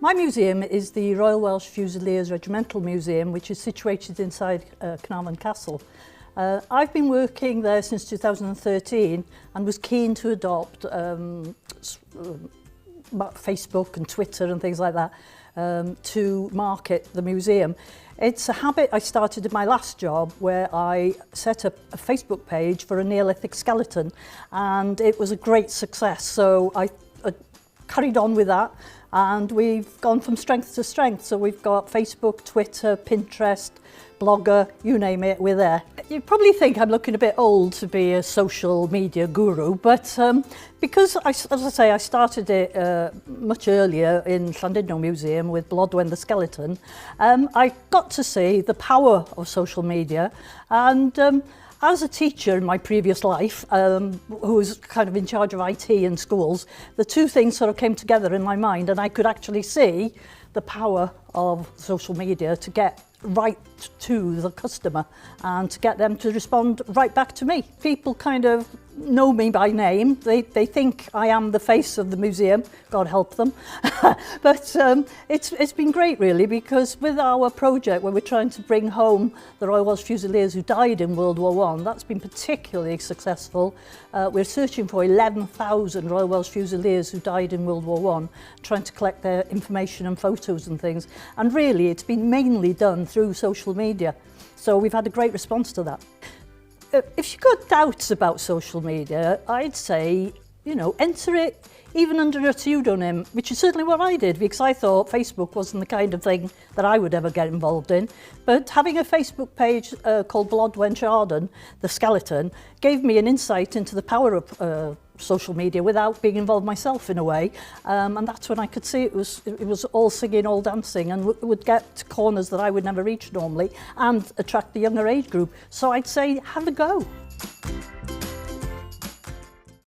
My museum is the Royal Welsh Fusiliers Regimental Museum, which is situated inside Carnarvon Castle. I've been working there since 2013 and was keen to adopt Facebook and Twitter and things like that to market the museum. It's a habit I started in my last job where I set up a Facebook page for a Neolithic skeleton, and it was a great success. So I carried on with that, and we've gone from strength to strength. So we've got Facebook, Twitter, Pinterest, Blogger, you name it, we're there. You probably think I'm looking a bit old to be a social media guru, but because, as I say, I started it much earlier in Llandudno Museum with Blodwen the skeleton, I got to see the power of social media. And as a teacher in my previous life, who was kind of in charge of IT in schools, the two things sort of came together in my mind, and I could actually see the power of social media to get right to the customer and to get them to respond right back to me. People kind of know me by name. They think I am the face of the museum, God help them. But it's been great really, because with our project where we're trying to bring home the Royal Welsh Fusiliers who died in World War I, that's been particularly successful. We're searching for 11,000 Royal Welsh Fusiliers who died in World War I, trying to collect their information and photos and things. And really it's been mainly done through social media. So we've had a great response to that. If you've got doubts about social media, I'd say, you know, enter it even under a pseudonym, which is certainly what I did, because I thought Facebook wasn't the kind of thing that I would ever get involved in. But having a Facebook page called Blodwen Chardon, the skeleton, gave me an insight into the power of social media without being involved myself in a way, and that's when I could see it was all singing, all dancing, and would get to corners that I would never reach normally and attract the younger age group. So I'd say have a go.